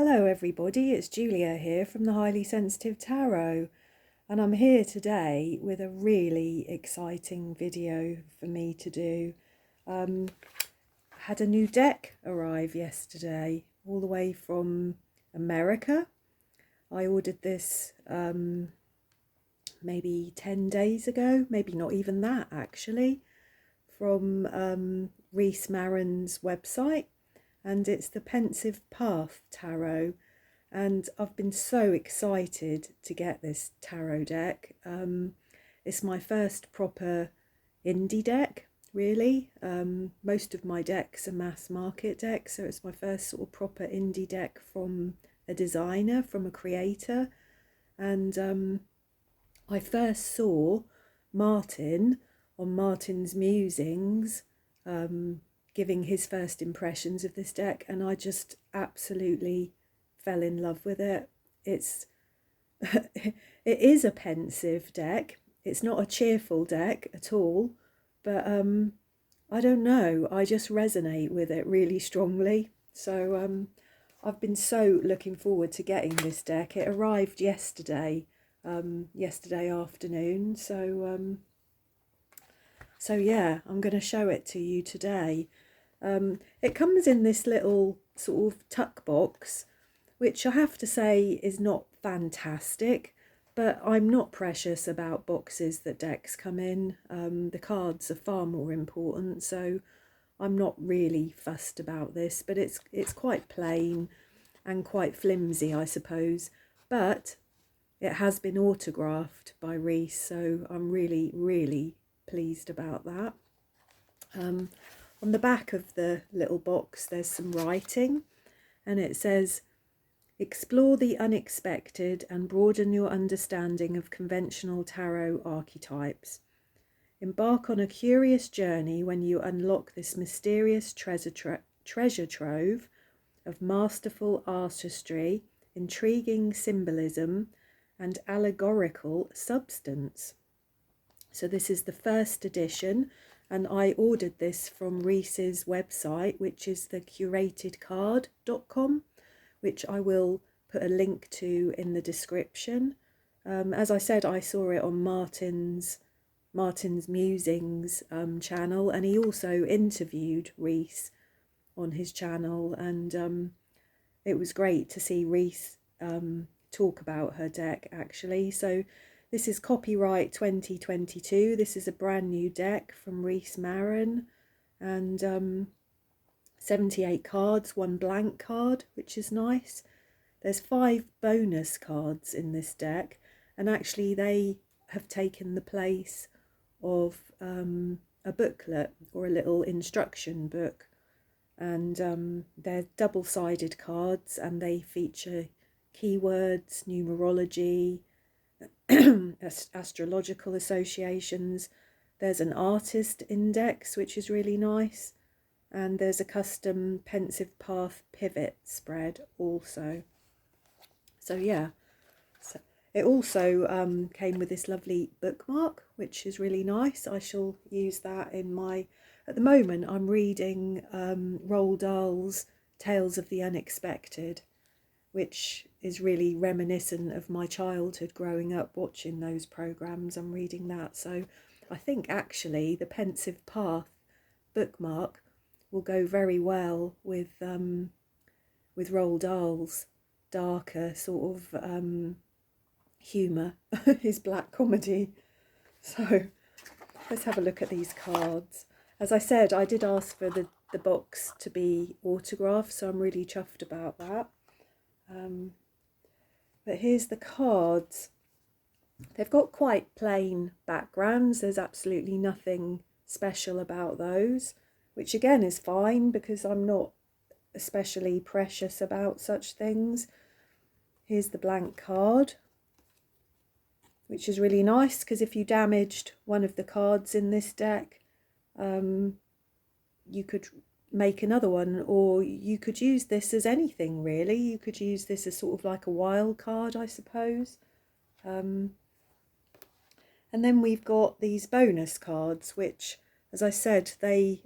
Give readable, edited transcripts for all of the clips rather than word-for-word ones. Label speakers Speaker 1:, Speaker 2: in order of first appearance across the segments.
Speaker 1: Hello everybody, it's Julia here from the Highly Sensitive Tarot, and I'm here today with a really exciting video for me to do. Had a new deck arrive yesterday, all the way from America. I ordered this maybe 10 days ago, maybe not even that actually, from Reese Marin's website. And it's the Pensive Path Tarot, and I've been so excited to get this tarot deck. It's my first proper indie deck, really. Most of my decks are mass market decks, so it's my first sort of proper indie deck from a designer, from a creator. And I first saw Martin on Martin's Musings giving his first impressions of this deck, and I just absolutely fell in love with it. It's it is a pensive deck. It's not a cheerful deck at all, but I don't know, I just resonate with it really strongly. So I've been so looking forward to getting this deck. It arrived yesterday afternoon, so yeah, I'm going to show it to you today. It comes in this little sort of tuck box, which I have to say is not fantastic, but I'm not precious about boxes that decks come in. The cards are far more important, so I'm not really fussed about this, but it's quite plain and quite flimsy, I suppose, but it has been autographed by Reese, so I'm really pleased about that. On the back of the little box there's some writing, and it says, "Explore the unexpected and broaden your understanding of conventional tarot archetypes. Embark on a curious journey when you unlock this mysterious treasure trove of masterful artistry, intriguing symbolism, and allegorical substance." So this is the first edition, and I ordered this from Reese's website, which is the curatedcard.com, which I will put a link to in the description. As I said, I saw it on Martin's Musings channel, and he also interviewed Reese on his channel, and it was great to see Reese talk about her deck actually. So this is copyright 2022. This is a brand new deck from Reese Marin, and 78 cards, one blank card, which is nice. There's 5 bonus cards in this deck, and actually they have taken the place of a booklet or a little instruction book, and they're double-sided cards, and they feature keywords, numerology, astrological associations. There's an artist index, which is really nice, and there's a custom Pensive Path pivot spread also. So yeah, so it also came with this lovely bookmark, which is really nice. I shall use that in my, at the moment I'm reading Roald Dahl's Tales of the Unexpected, which is really reminiscent of my childhood growing up watching those programs. I'm reading that, so I think actually the Pensive Path bookmark will go very well with Roald Dahl's darker sort of humour, his black comedy. So let's have a look at these cards. As I said, I did ask for the box to be autographed, so I'm really chuffed about that. But here's the cards. They've got quite plain backgrounds. There's absolutely nothing special about those, which again is fine because I'm not especially precious about such things. Here's the blank card, which is really nice because if you damaged one of the cards in this deck, you could make another one, or you could use this as anything really. You could use this as sort of like a wild card, I suppose. And then we've got these bonus cards, which, as I said, they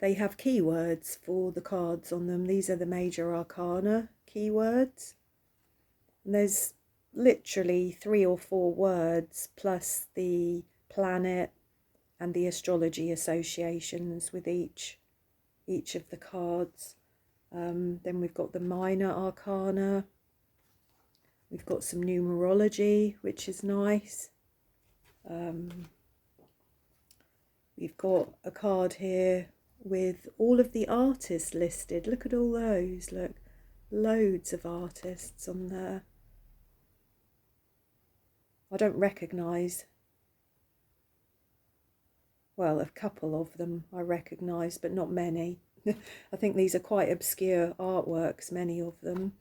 Speaker 1: they have keywords for the cards on them. These are the major arcana keywords. And there's literally 3 or 4 words plus the planet and the astrology associations with each of the cards. Then we've got the minor arcana. We've got some numerology, which is nice. We've got a card here with all of the artists listed. Look at all those. Look, loads of artists on there. I don't recognise, well, a couple of them I recognise, but not many. I think these are quite obscure artworks, many of them.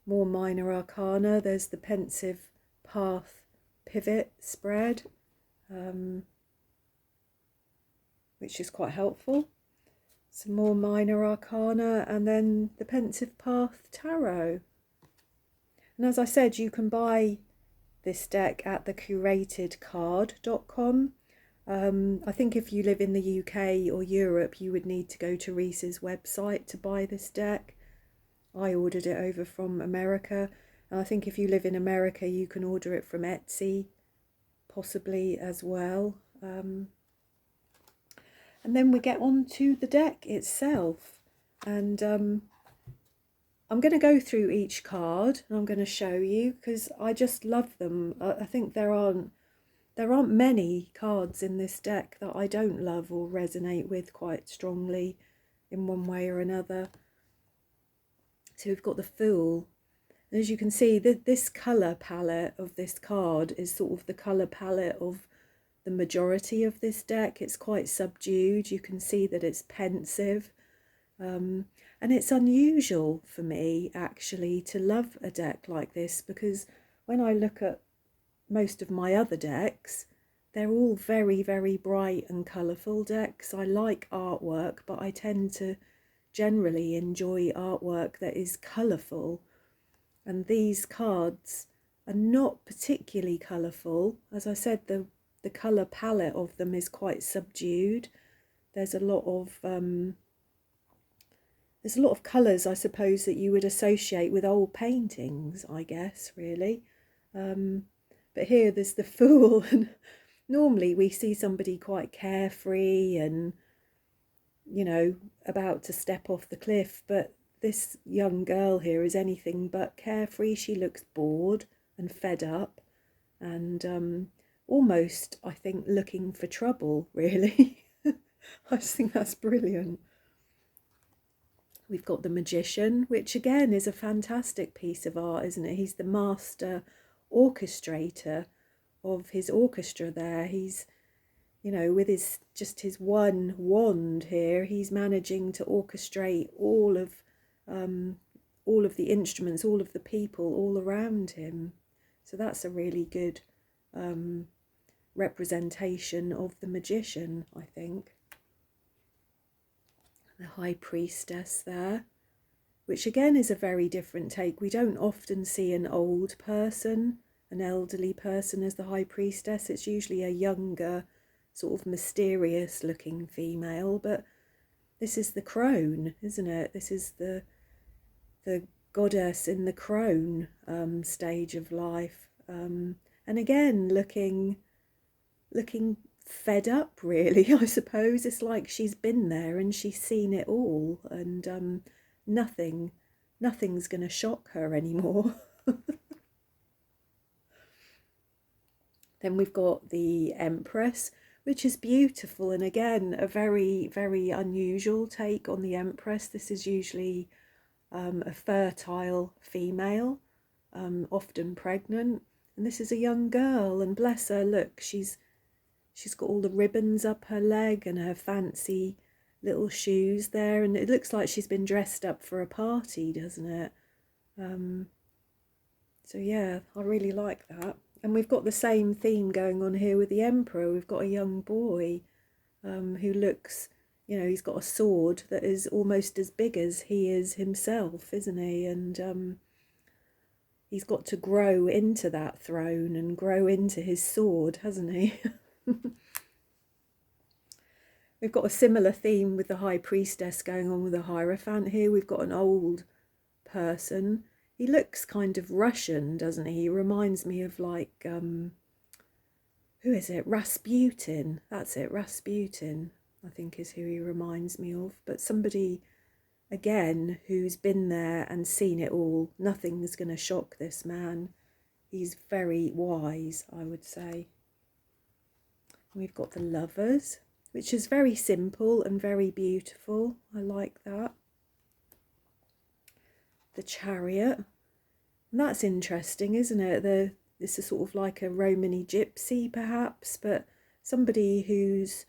Speaker 1: More minor arcana. There's the Pensive Path Pivot spread, which is quite helpful. Some more minor arcana, and then the Pensive Path Tarot. And as I said, you can buy this deck at thecuratedcard.com. I think if you live in the UK or Europe, you would need to go to Reese's website to buy this deck. I ordered it over from America, and I think if you live in America, you can order it from Etsy, possibly as well. And then we get on to the deck itself, and I'm going to go through each card and I'm going to show you because I just love them. I think there aren't many cards in this deck that I don't love or resonate with quite strongly in one way or another. So we've got the Fool. And as you can see, this colour palette of this card is sort of the colour palette of the majority of this deck. It's quite subdued. You can see that it's pensive. And it's unusual for me, actually, to love a deck like this, because when I look at most of my other decks, they're all very, very bright and colourful decks. I like artwork, but I tend to generally enjoy artwork that is colourful. And these cards are not particularly colourful. As I said, the colour palette of them is quite subdued. There's a lot of colours, I suppose, that you would associate with old paintings, I guess, really. But here there's the Fool, and normally we see somebody quite carefree and, you know, about to step off the cliff, but this young girl here is anything but carefree. She looks bored and fed up and almost, I think, looking for trouble, really. I just think that's brilliant. We've got the Magician, which again is a fantastic piece of art, isn't it? He's the master orchestrator of his orchestra there. He's, you know, with his one wand here, he's managing to orchestrate all of the instruments, all of the people all around him. So that's a really good representation of the Magician, I think. The High Priestess there, which again is a very different take. We don't often see an old person, an elderly person as the High Priestess. It's usually a younger, sort of mysterious looking female, but this is the crone, isn't it? This is the goddess in the crone stage of life, and again looking fed up, really. I suppose it's like she's been there and she's seen it all, and nothing's going to shock her anymore. Then we've got the Empress, which is beautiful, and again a very, very unusual take on the Empress. This is usually a fertile female, often pregnant, and this is a young girl, and bless her, look, she's got all the ribbons up her leg and her fancy little shoes there, and it looks like she's been dressed up for a party, doesn't it? So yeah, I really like that. And we've got the same theme going on here with the Emperor. We've got a young boy who looks, you know, he's got a sword that is almost as big as he is himself, isn't he? And he's got to grow into that throne and grow into his sword, hasn't he? We've got a similar theme with the High Priestess going on with the Hierophant here. We've got an old person. He looks kind of Russian, doesn't he? He reminds me of like, who is it? Rasputin. That's it, Rasputin, I think is who he reminds me of. But somebody, again, who's been there and seen it all. Nothing's going to shock this man. He's very wise, I would say. We've got the Lovers, which is very simple and very beautiful. I like that. The Chariot. And that's interesting, isn't it? This is sort of like a Romany gypsy, perhaps, but somebody whose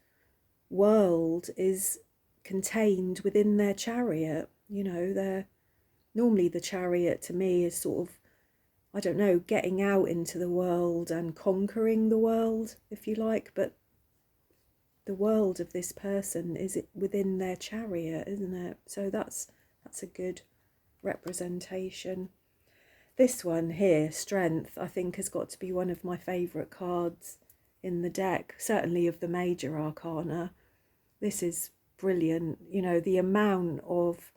Speaker 1: world is contained within their chariot. You know, normally the chariot to me is sort of, I don't know, getting out into the world and conquering the world, if you like, but the world of this person is within their chariot, isn't it? So that's a good representation. This one here, Strength, I think has got to be one of my favourite cards in the deck, certainly of the major arcana. This is brilliant. You know, the amount of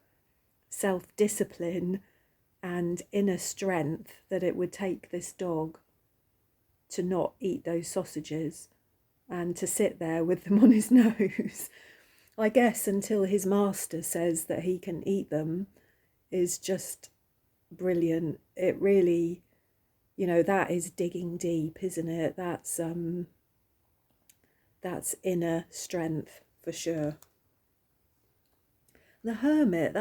Speaker 1: self-discipline and inner strength that it would take this dog to not eat those sausages and to sit there with them on his nose. I guess until his master says that he can eat them is just brilliant. It really, you know, that is digging deep, isn't it? That's inner strength for sure. The Hermit,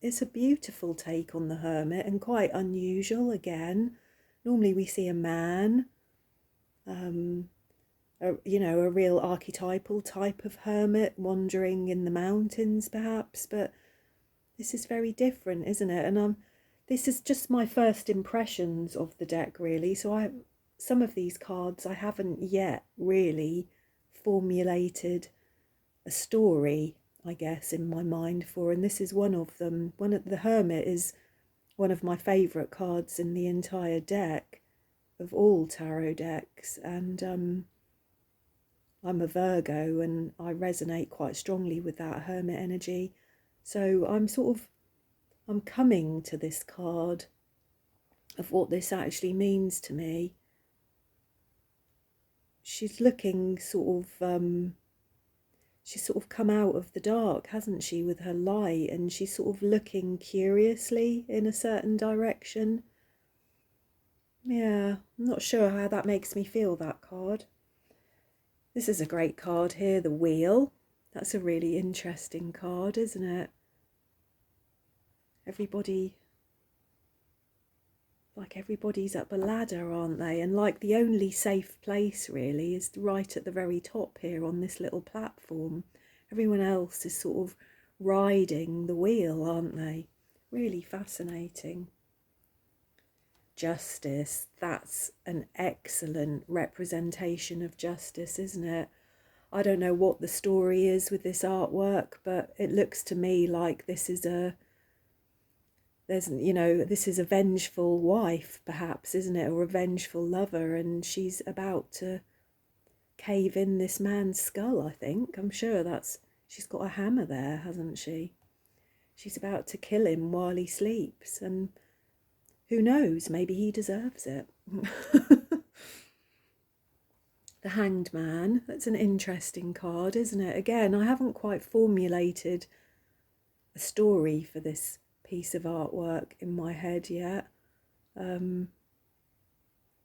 Speaker 1: it's a beautiful take on the Hermit and quite unusual again. Normally we see a man, you know, a real archetypal type of hermit wandering in the mountains perhaps, but this is very different, isn't it? And this is just my first impressions of the deck, really. So some of these cards I haven't yet really formulated a story, I guess, in my mind for, and this is one of them. The Hermit is one of my favourite cards in the entire deck, of all tarot decks, and I'm a Virgo and I resonate quite strongly with that Hermit energy. So I'm coming to this card of what this actually means to me. She's looking she's sort of come out of the dark, hasn't she, with her light, and she's sort of looking curiously in a certain direction. Yeah, I'm not sure how that makes me feel, that card. This is a great card here, the Wheel. That's a really interesting card, isn't it? Everybody's up a ladder, aren't they? And like the only safe place really is right at the very top here on this little platform. Everyone else is sort of riding the wheel, aren't they? Really fascinating. Justice, that's an excellent representation of justice, isn't it? I don't know what the story is with this artwork, but it looks to me like this is a vengeful wife, perhaps, isn't it? Or a vengeful lover, and she's about to cave in this man's skull, I think. I'm sure she's got a hammer there, hasn't she? She's about to kill him while he sleeps, and who knows, maybe he deserves it. The Hanged Man, that's an interesting card, isn't it? Again, I haven't quite formulated a story for this piece of artwork in my head yet.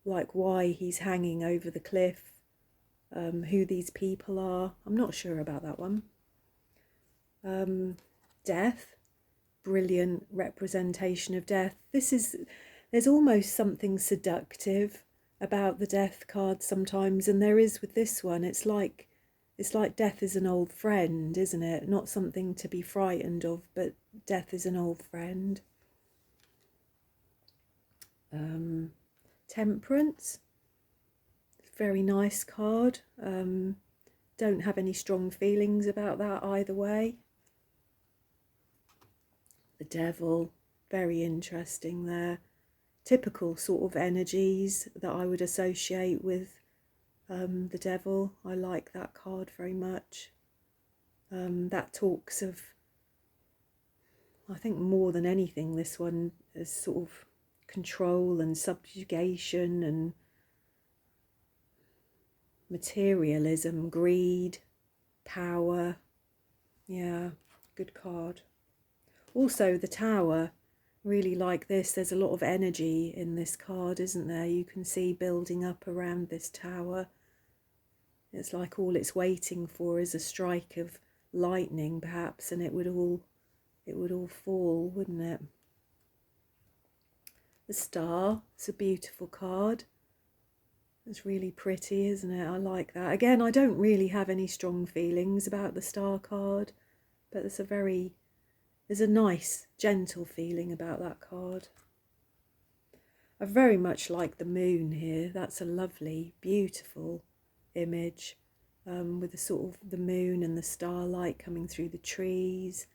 Speaker 1: Like why he's hanging over the cliff, who these people are. I'm not sure about that one. Death, brilliant representation of death. There's almost something seductive about the Death card sometimes, and there is with this one. It's like death is an old friend, isn't it? Not something to be frightened of, but death is an old friend. Temperance, very nice card. Don't have any strong feelings about that either way. The Devil, very interesting there. Typical sort of energies that I would associate with the Devil. I like that card very much. That talks of, I think more than anything, this one is sort of control and subjugation and materialism, greed, power. Yeah, good card. Also the Tower, really like this. There's a lot of energy in this card, isn't there? You can see building up around this tower. It's like all it's waiting for is a strike of lightning perhaps, and it would all fall, wouldn't it? The Star, it's a beautiful card. It's really pretty, isn't it? I like that. Again, I don't really have any strong feelings about the Star card, but there's a nice, gentle feeling about that card. I very much like the moon here. That's a lovely, beautiful image, with the sort of the moon and the starlight coming through the trees,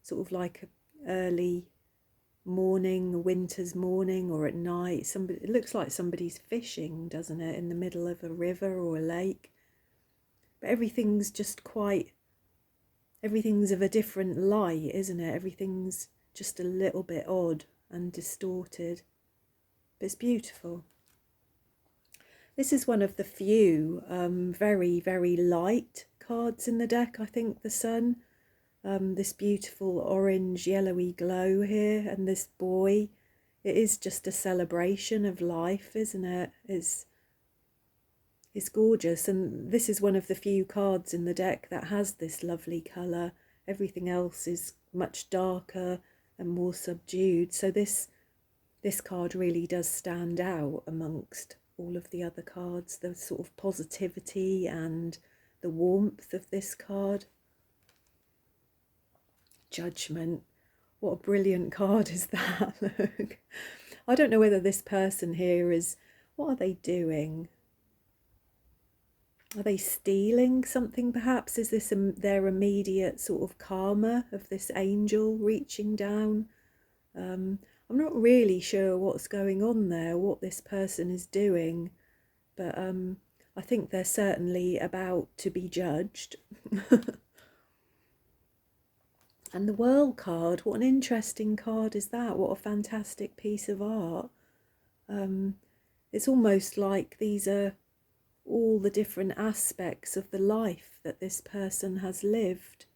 Speaker 1: sort of like a early morning, a winter's morning, or at night. It looks like somebody's fishing, doesn't it, in the middle of a river or a lake. But everything's of a different light, isn't it? Everything's just a little bit odd and distorted, but it's beautiful. This is one of the few very, very light cards in the deck, I think, the Sun. This beautiful orange yellowy glow here, and this boy. It is just a celebration of life, isn't it? It's gorgeous, and this is one of the few cards in the deck that has this lovely colour. Everything else is much darker and more subdued, so this card really does stand out amongst all of the other cards. The sort of positivity and the warmth of this card. Judgment. What a brilliant card is that? Look, I don't know whether this person here is, what are they doing? Are they stealing something perhaps? Is this their immediate sort of karma of this angel reaching down? I'm not really sure what's going on there, what this person is doing, but I think they're certainly about to be judged. And the World card, what an interesting card is that? What a fantastic piece of art. It's almost like these are all the different aspects of the life that this person has lived,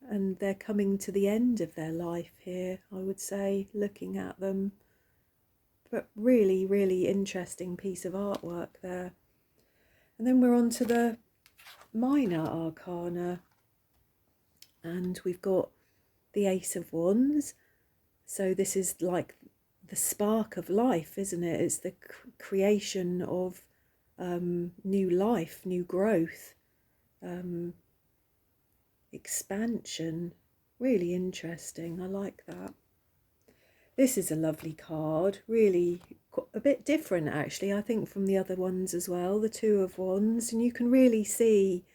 Speaker 1: and they're coming to the end of their life here, I would say, looking at them. But really, really interesting piece of artwork there. And then we're on to the Minor Arcana, and we've got the Ace of Wands. So this is like the spark of life, isn't it? It's the creation of new life, new growth, expansion. Really interesting. I like that. This is a lovely card, really a bit different actually, I think, from the other ones as well, the Two of Wands, and you can really see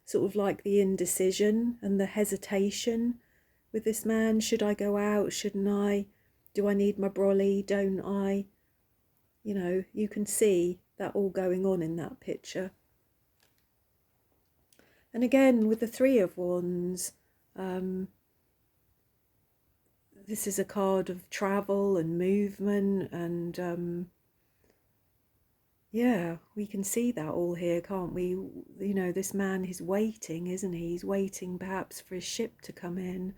Speaker 1: sort of like the indecision and the hesitation with this man. Should I go out? Shouldn't I? Do I need my brolly? Don't I? You know, you can see that all going on in that picture. And again, with the Three of Wands, this is a card of travel and movement, and yeah, we can see that all here, can't we? You know, this man is waiting, isn't he? He's waiting perhaps for his ship to come in.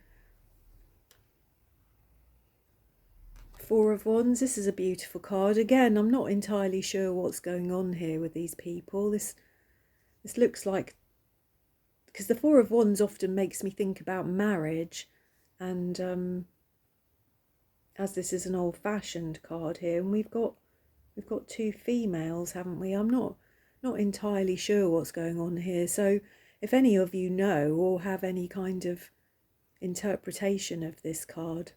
Speaker 1: Four of Wands, this is a beautiful card. Again, I'm not entirely sure what's going on here with these people. This looks like, because the Four of Wands often makes me think about marriage, and as this is an old-fashioned card here, and we've got two females, haven't we? I'm not entirely sure what's going on here. So if any of you know or have any kind of interpretation of this card,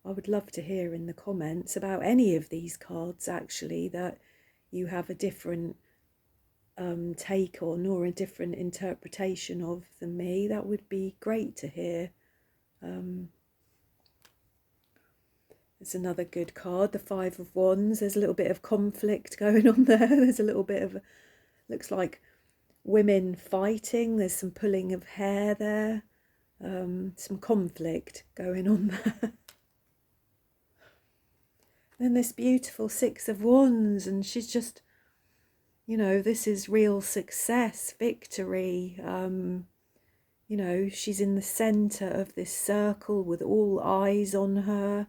Speaker 1: I would love to hear in the comments about any of these cards actually that you have a different take on or a different interpretation of than me. That would be great to hear. It's another good card, the Five of Wands. There's a little bit of conflict going on there. There's a little bit of, looks like women fighting. There's some pulling of hair there. some conflict going on there. Then this beautiful Six of Wands, and she's just, you know, this is real success, victory. You know, she's in the centre of this circle with all eyes on her.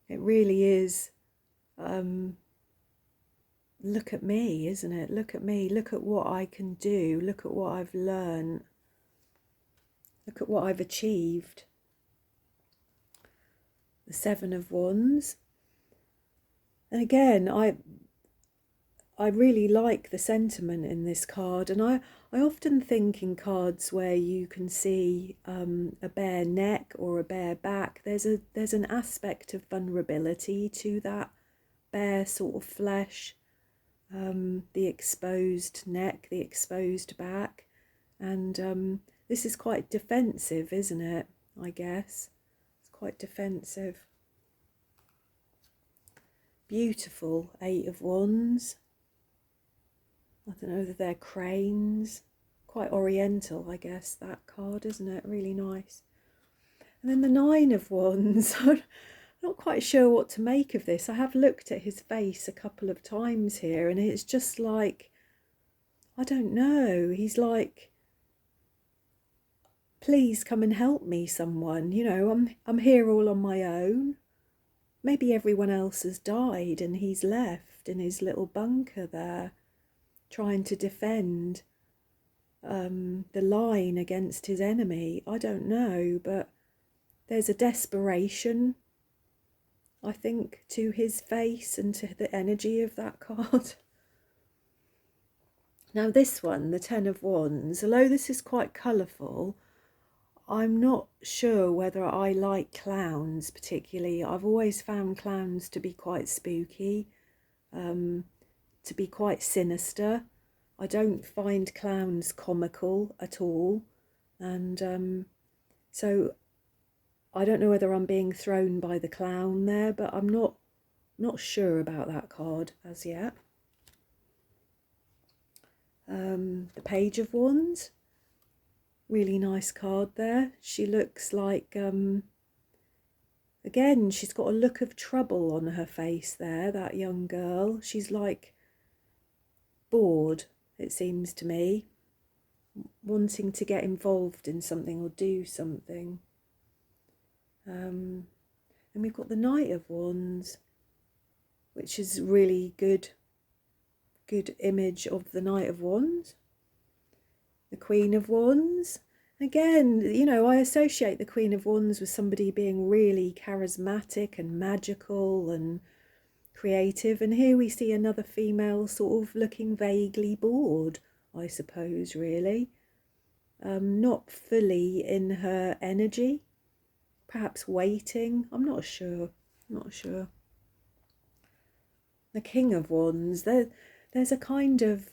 Speaker 1: It really is, look at me, isn't it? Look at me, look at what I can do, look at what I've learned, look at what I've achieved. The Seven of Wands. And again, I really like the sentiment in this card, and I often think in cards where you can see a bare neck or a bare back, there's an aspect of vulnerability to that bare sort of flesh, the exposed neck, the exposed back, and this is quite defensive, isn't it? I guess it's quite defensive. Beautiful Eight of Wands. I don't know whether they're cranes. Quite oriental, I guess, that card, isn't it? Really nice. And then the Nine of Wands. I'm not quite sure what to make of this. I have looked at his face a couple of times here, and it's just like, I don't know. He's like, please come and help me, someone. You know, I'm here all on my own. Maybe everyone else has died and he's left in his little bunker there, trying to defend the line against his enemy. I don't know, but there's a desperation, I think, to his face and to the energy of that card. Now this one, the Ten of Wands, although this is quite colourful, I'm not sure whether I like clowns particularly. I've always found clowns to be quite spooky, to be quite sinister. I don't find clowns comical at all, and so I don't know whether I'm being thrown by the clown there, but I'm not sure about that card as yet. The Page of Wands. Really nice card there. She looks like, again, she's got a look of trouble on her face there, that young girl. She's like bored, it seems to me, wanting to get involved in something or do something. And we've got the Knight of Wands, which is really good image of the Knight of Wands. The Queen of Wands. Again, you know, I associate the Queen of Wands with somebody being really charismatic and magical and creative. And here we see another female sort of looking vaguely bored, I suppose, really. Not fully in her energy. Perhaps waiting. I'm not sure. Not sure. The King of Wands. There's a kind of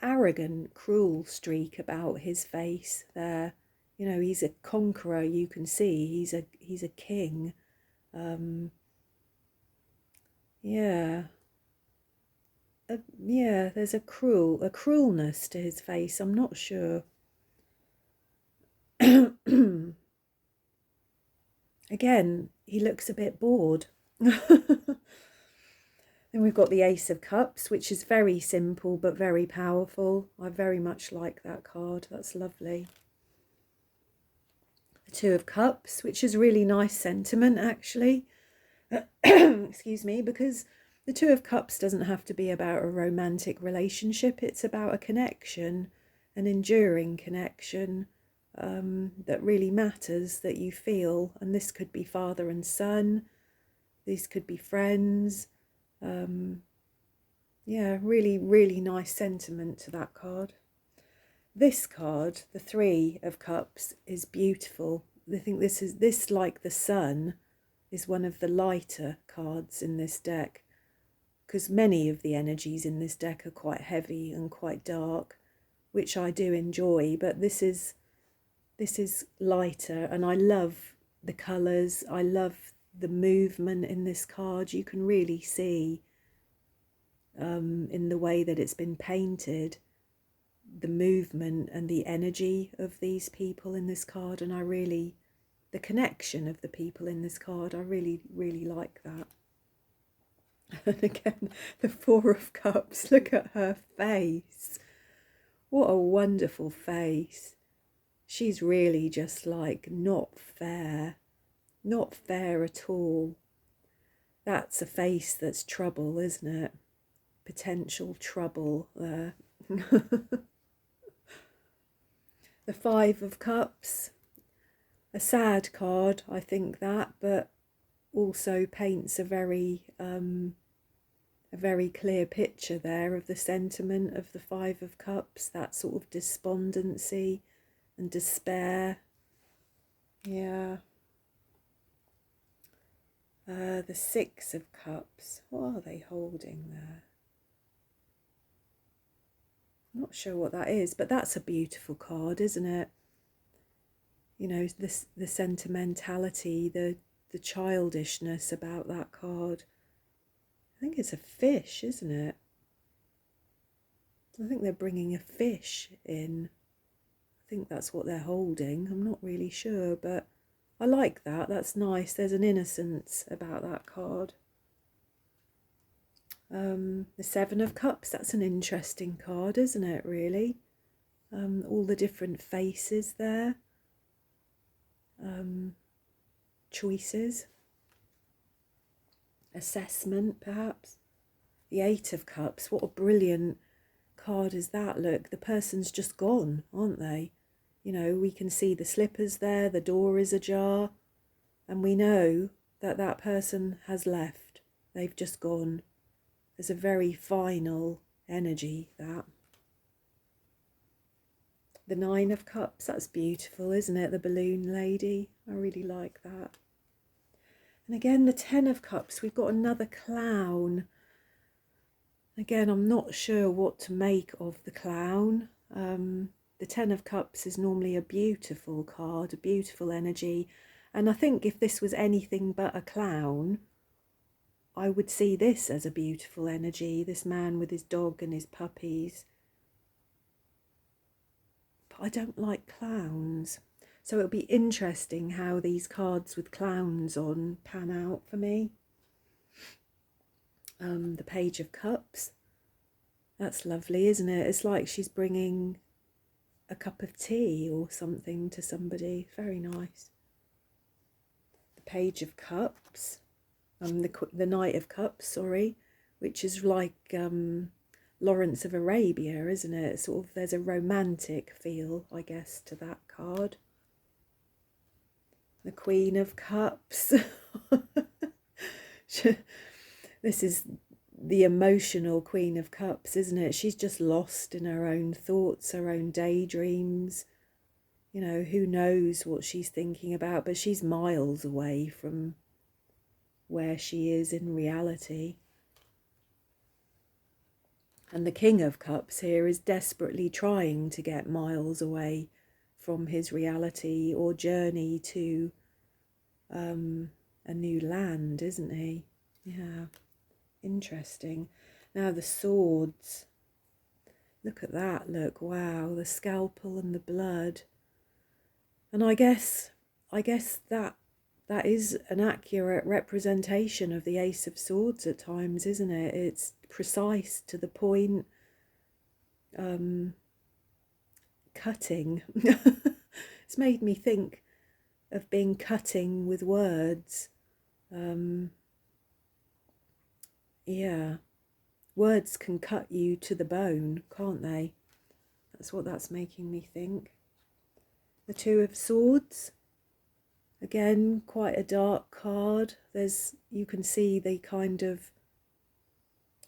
Speaker 1: arrogant, cruel streak about his face there. You know, he's a conqueror, you can see. He's a king. Yeah, there's a cruelness to his face. I'm not sure. Again, he looks a bit bored. Then we've got the Ace of Cups, which is very simple but very powerful. I very much like that card. That's lovely. The Two of Cups, which is a really nice sentiment, actually. Excuse me, because the Two of Cups doesn't have to be about a romantic relationship. It's about a connection, an enduring connection that really matters, that you feel. And this could be father and son. These could be friends. Yeah, really, really nice sentiment to that card. This card, the Three of Cups, is beautiful. I think this, like the Sun, is one of the lighter cards in this deck, because many of the energies in this deck are quite heavy and quite dark, which I do enjoy, but this is lighter, and I love the colours. I love the movement in this card. You can really see in the way that it's been painted the movement and the energy of these people in this card, and the connection of the people in this card, I really, really like that. And again, the Four of Cups, look at her face. What a wonderful face. She's really just like not fair at all. That's a face that's trouble, isn't it? Potential trouble there. The Five of Cups, a sad card, I think that, but also paints a very clear picture there of the sentiment of the Five of Cups, that sort of despondency and despair. Yeah. The Six of Cups, what are they holding there? I'm not sure what that is, but that's a beautiful card, isn't it? You know, the sentimentality, the childishness about that card. I think it's a fish, isn't it? I think they're bringing a fish in. I think that's what they're holding. I'm not really sure, but I like that. That's nice. There's an innocence about that card. The Seven of Cups, that's an interesting card, isn't it, really? All the different faces there. Choices. Assessment, perhaps. The Eight of Cups, what a brilliant card is that. Look, the person's just gone, aren't they? You know, we can see the slippers there, the door is ajar, and we know that that person has left. They've just gone. There's a very final energy, that. The Nine of Cups, that's beautiful, isn't it? The balloon lady, I really like that. And again, the Ten of Cups, we've got another clown. Again, I'm not sure what to make of the clown. The Ten of Cups is normally a beautiful card, a beautiful energy. And I think if this was anything but a clown, I would see this as a beautiful energy, this man with his dog and his puppies. But I don't like clowns. So it'll be interesting how these cards with clowns on pan out for me. The Page of Cups. That's lovely, isn't it? It's like she's bringing a cup of tea or something to somebody. Very nice. The Page of Cups. The Knight of Cups, sorry, which is like Lawrence of Arabia, isn't it? Sort of, there's a romantic feel, I guess, to that card. The Queen of Cups. This is the emotional Queen of Cups, isn't it? She's just lost in her own thoughts, her own daydreams. You know, who knows what she's thinking about, but she's miles away from where she is in reality. And the King of Cups here is desperately trying to get miles away from his reality or journey to a new land, isn't he? Yeah, interesting. Now the swords. Look at that, look, wow, the scalpel and the blood. And I guess that is an accurate representation of the Ace of Swords at times, isn't it? It's precise, to the point, cutting. It's made me think of being cutting with words. Yeah, words can cut you to the bone, can't they? That's what that's making me think. The Two of Swords. Again, quite a dark card. You can see the kind of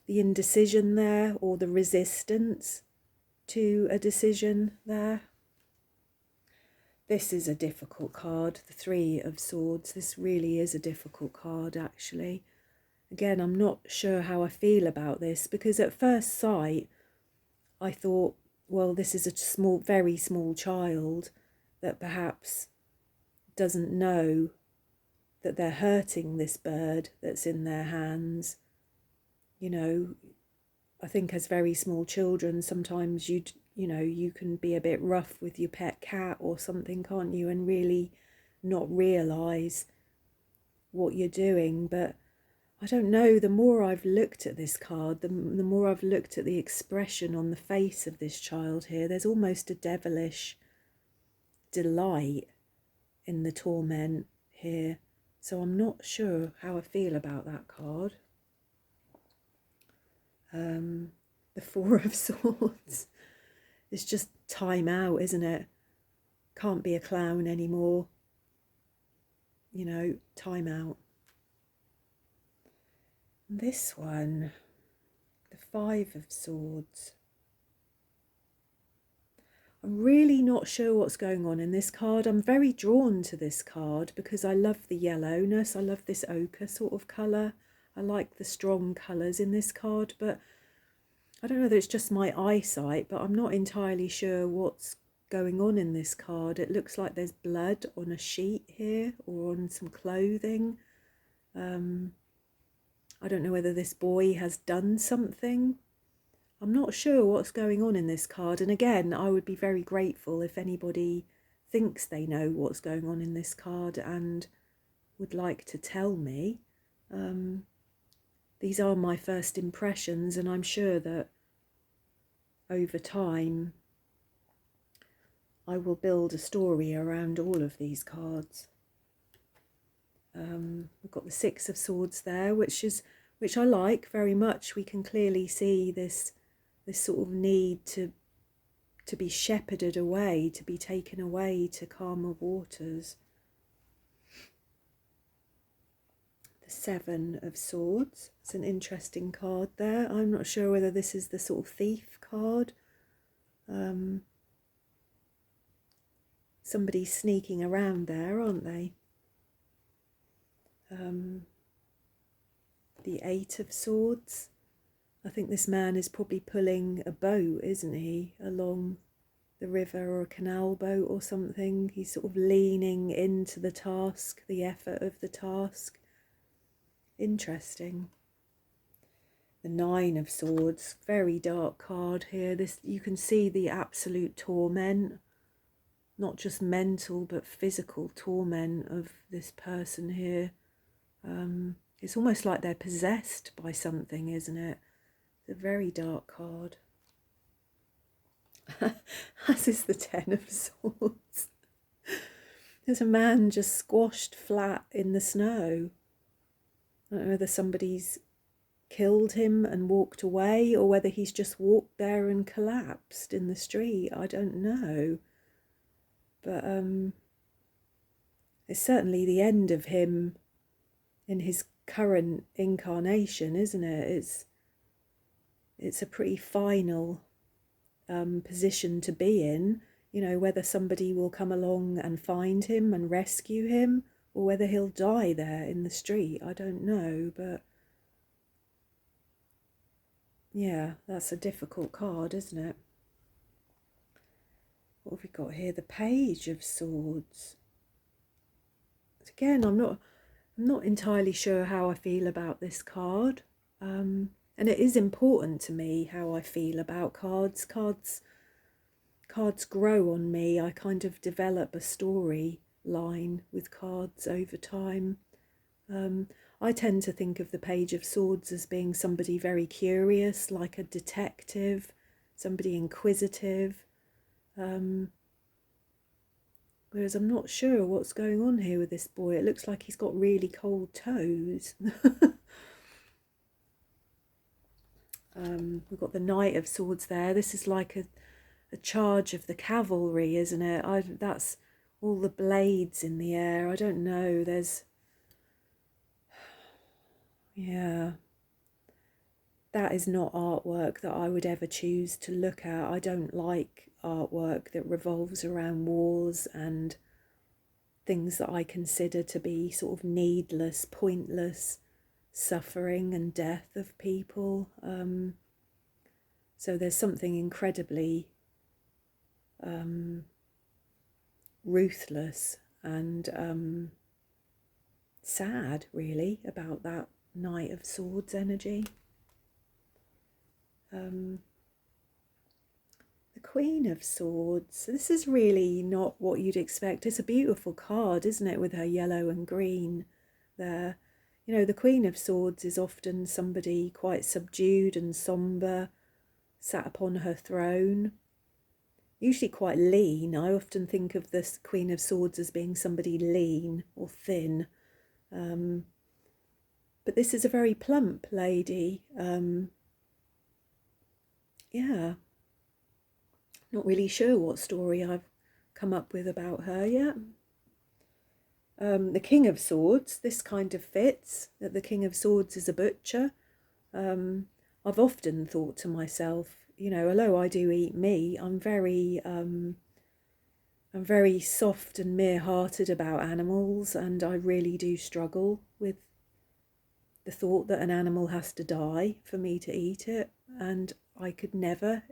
Speaker 1: the indecision there, or the resistance to a decision there. This is a difficult card, the Three of Swords. This really is a difficult card, actually. Again, I'm not sure how I feel about this, because at first sight, I thought, well, this is a very small child that perhaps doesn't know that they're hurting this bird that's in their hands. You know, I think as very small children, sometimes you know, you can be a bit rough with your pet cat or something, can't you, and really not realise what you're doing. But I don't know, the more I've looked at this card, the more I've looked at the expression on the face of this child here, there's almost a devilish delight in the torment here. So I'm not sure how I feel about that card. The Four of Swords. It's just time out, isn't it? Can't be a clown anymore. You know, time out. This one, the Five of Swords. I'm really not sure what's going on in this card. I'm very drawn to this card because I love the yellowness. I love this ochre sort of colour. I like the strong colours in this card, but I don't know whether it's just my eyesight, but I'm not entirely sure what's going on in this card. It looks like there's blood on a sheet here or on some clothing. I don't know whether this boy has done something. I'm not sure what's going on in this card. And again, I would be very grateful if anybody thinks they know what's going on in this card and would like to tell me. These are my first impressions, and I'm sure that over time I will build a story around all of these cards. We've got the Six of Swords there, which I like very much. We can clearly see this sort of need to be shepherded away, to be taken away to calmer waters. The Seven of Swords. It's an interesting card there. I'm not sure whether this is the sort of thief card. Somebody's sneaking around there, aren't they? The Eight of Swords. I think this man is probably pulling a boat, isn't he, along the river, or a canal boat or something. He's sort of leaning into the task, the effort of the task. Interesting. The Nine of Swords, very dark card here. This, you can see the absolute torment, not just mental but physical torment of this person here. It's almost like they're possessed by something, isn't it? It's a very dark card. As is the Ten of Swords. There's a man just squashed flat in the snow. I don't know whether somebody's killed him and walked away, or whether he's just walked there and collapsed in the street. I don't know. But it's certainly the end of him in his current incarnation, isn't it? It's a pretty final position to be in. You know, whether somebody will come along and find him and rescue him, or whether he'll die there in the street, I don't know. But yeah, that's a difficult card, isn't it? What have we got here? The Page of Swords. Again, I'm not entirely sure how I feel about this card. And it is important to me how I feel about cards. Cards grow on me. I kind of develop a story line with cards over time. I tend to think of the Page of Swords as being somebody very curious, like a detective, somebody inquisitive. Whereas I'm not sure what's going on here with this boy. It looks like he's got really cold toes. We've got the Knight of Swords there. This is like a charge of the cavalry, isn't it? That's all the blades in the air. I don't know. Yeah. That is not artwork that I would ever choose to look at. I don't like artwork that revolves around wars and things that I consider to be sort of needless, pointless suffering and death of people. So there's something incredibly ruthless and sad, really, about that Knight of Swords energy. The The Queen of Swords. This is really not what you'd expect. It's a beautiful card, isn't it, with her yellow and green there. You know, the Queen of Swords is often somebody quite subdued and sombre, sat upon her throne, usually quite lean. I often think of this Queen of Swords as being somebody lean or thin. But this is a very plump lady. Yeah. Not really sure what story I've come up with about her yet. The King of Swords, this kind of fits, that the King of Swords is a butcher. I've often thought to myself, you know, although I do eat meat, I'm very soft and mere-hearted about animals, and I really do struggle with the thought that an animal has to die for me to eat it, and I could never,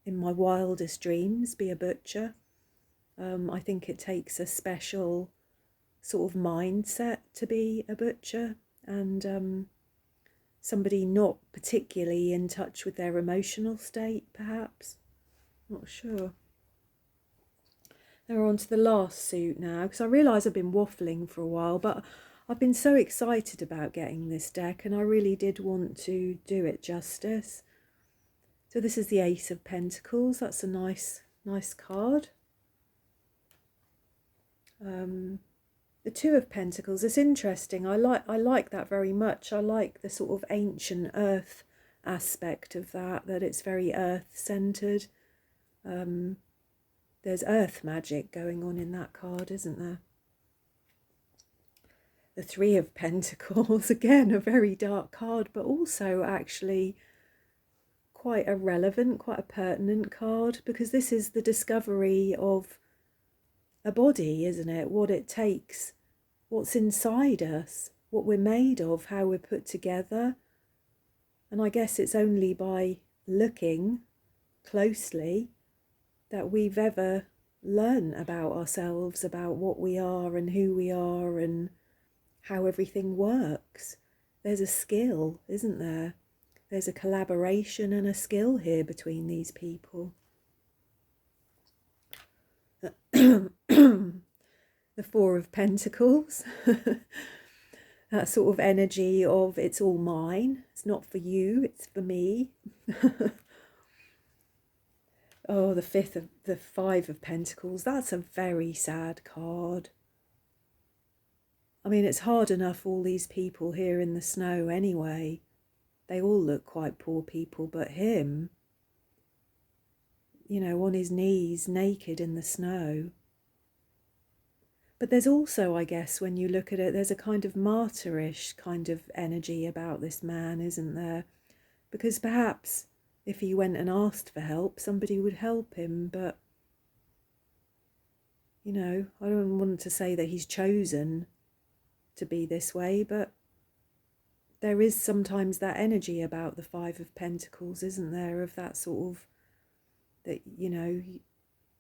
Speaker 1: in my wildest dreams, be a butcher. I think it takes a special sort of mindset to be a butcher, and somebody not particularly in touch with their emotional state, perhaps. Not sure. Now we're on to the last suit now, because I realise I've been waffling for a while, but I've been so excited about getting this deck, and I really did want to do it justice. So this is the Ace of Pentacles. That's a nice card. The Two of Pentacles. It's interesting. I like that very much. I like the sort of ancient earth aspect of that. That it's very earth-centered. There's earth magic going on in that card, isn't there? The Three of Pentacles, again, a very dark card, but also actually quite a relevant, quite a pertinent card, because this is the discovery of a body, isn't it? What it takes, what's inside us, what we're made of, how we're put together. And I guess it's only by looking closely that we've ever learned about ourselves, about what we are and who we are and how everything works. There's a skill, isn't there? There's a collaboration and a skill here between these people. The Four of Pentacles. That sort of energy of it's all mine. It's not for you, it's for me. Oh, the Five of Pentacles. That's a very sad card. I mean, it's hard enough, all these people here in the snow anyway. They all look quite poor people, but him, you know, on his knees, naked in the snow. But there's also, I guess, when you look at it, there's a kind of martyrish kind of energy about this man, isn't there? Because perhaps if he went and asked for help, somebody would help him, but, you know, I don't want to say that he's chosen to be this way, but there is sometimes that energy about the Five of Pentacles, isn't there, of that sort of, that, you know,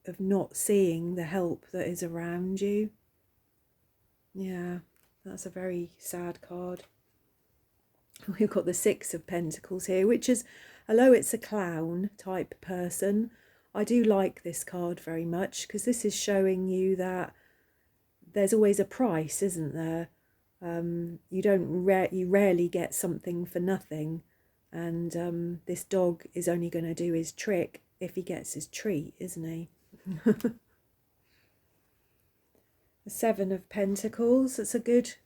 Speaker 1: of not seeing the help that is around you. Yeah, that's a very sad card. We've got the Six of Pentacles here, which is, although it's a clown type person, I do like this card very much, because this is showing you that there's always a price, isn't there? You rarely get something for nothing, and this dog is only going to do his trick if he gets his treat, isn't he? The Seven of Pentacles. It's a good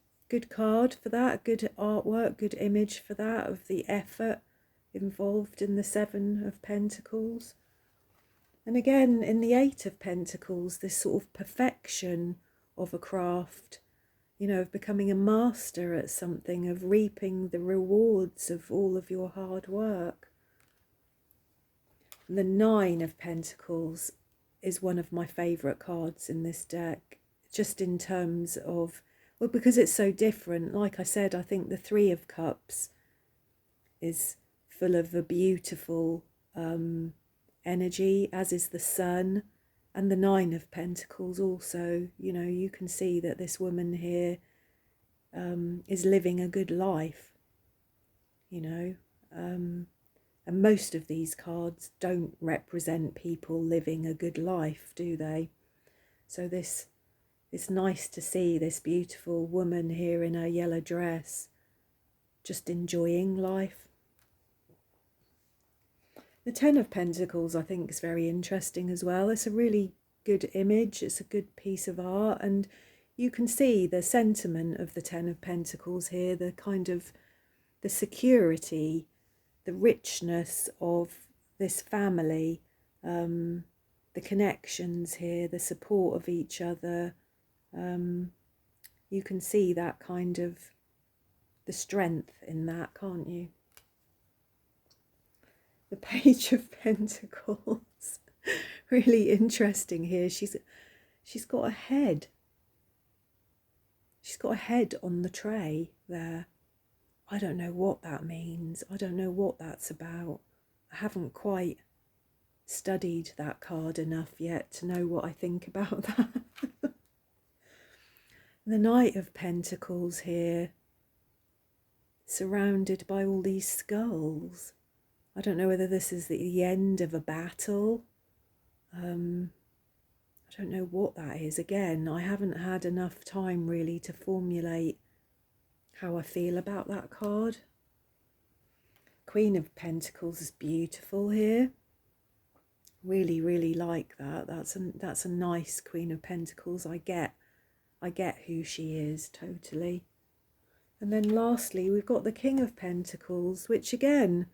Speaker 1: card for that. Good artwork, good image for that, of the effort involved in the Seven of Pentacles. And again, in the Eight of Pentacles, this sort of perfection of a craft, you know, of becoming a master at something, of reaping the rewards of all of your hard work. And the Nine of Pentacles is one of my favourite cards in this deck, just in terms of, well, because it's so different. Like I said, I think the Three of Cups is full of a beautiful energy, as is the Sun. And the Nine of Pentacles also, you know, you can see that this woman here is living a good life, you know, And most of these cards don't represent people living a good life, do they? So it's nice to see this beautiful woman here in her yellow dress, just enjoying life. The Ten of Pentacles, I think, is very interesting as well. It's a really good image. It's a good piece of art. And you can see the sentiment of the Ten of Pentacles here, the kind of the security, the richness of this family, the connections here, the support of each other. You can see that kind of the strength in that, can't you? The Page of Pentacles, really interesting here. She's got a head. She's got a head on the tray there. I don't know what that means. I don't know what that's about. I haven't quite studied that card enough yet to know what I think about that. The Knight of Pentacles here, surrounded by all these skulls. I don't know whether this is the end of a battle. I don't know what that is. Again, I haven't had enough time really to formulate how I feel about that card. Queen of Pentacles is beautiful here. Really, really like that. That's a nice Queen of Pentacles. I get who she is totally. And then lastly, we've got the King of Pentacles, which again,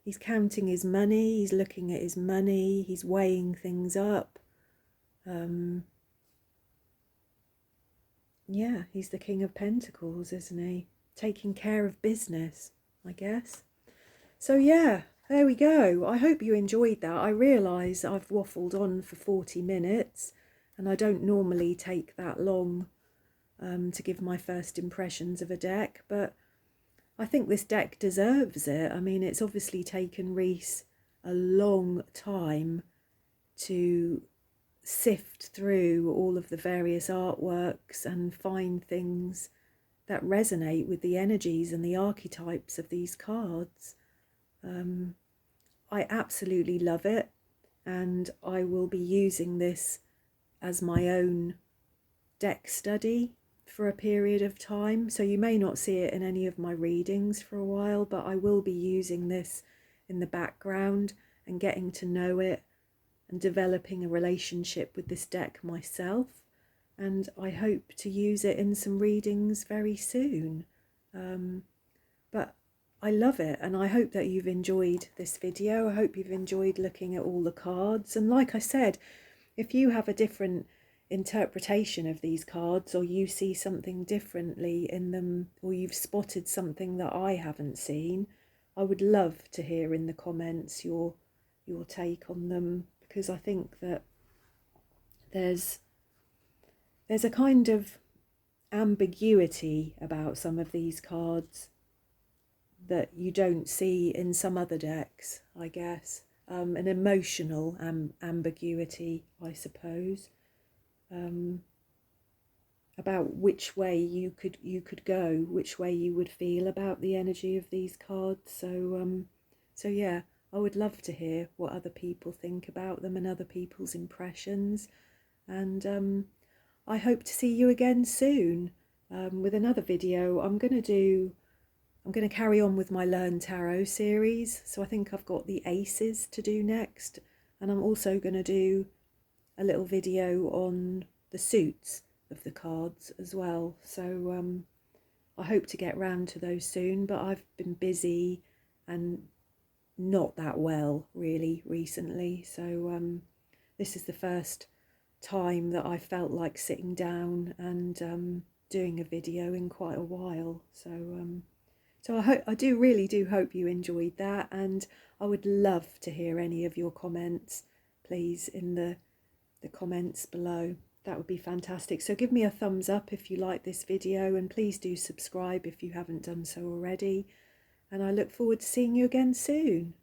Speaker 1: he's counting his money, he's looking at his money, he's weighing things up. Yeah, he's the King of Pentacles, isn't he? Taking care of business, I guess. So yeah, there we go. I hope you enjoyed that. I realise I've waffled on for 40 minutes and I don't normally take that long to give my first impressions of a deck, but I think this deck deserves it. I mean, it's obviously taken Reese a long time to sift through all of the various artworks and find things that resonate with the energies and the archetypes of these cards. I absolutely love it, and I will be using this as my own deck study for a period of time. So you may not see it in any of my readings for a while, but I will be using this in the background and getting to know it and developing a relationship with this deck myself. And I hope to use it in some readings very soon. But I love it, and I hope that you've enjoyed this video. I hope you've enjoyed looking at all the cards. And like I said, if you have a different interpretation of these cards, or you see something differently in them, or you've spotted something that I haven't seen, I would love to hear in the comments your take on them, because I think that there's a kind of ambiguity about some of these cards that you don't see in some other decks, I guess. An emotional ambiguity, I suppose, about which way you could go, which way you would feel about the energy of these cards. So yeah, I would love to hear what other people think about them and other people's impressions. And I hope to see you again soon with another video. I'm going to carry on with my Learn Tarot series. So I think I've got the Aces to do next. And I'm also going to do a little video on the suits of the cards as well. So I hope to get round to those soon, but I've been busy and not that well really recently. So this is the first time that I felt like sitting down and doing a video in quite a while. So I really do hope you enjoyed that, and I would love to hear any of your comments, please, in the comments below. That would be fantastic. So give me a thumbs up if you like this video, and please do subscribe if you haven't done so already. And I look forward to seeing you again soon.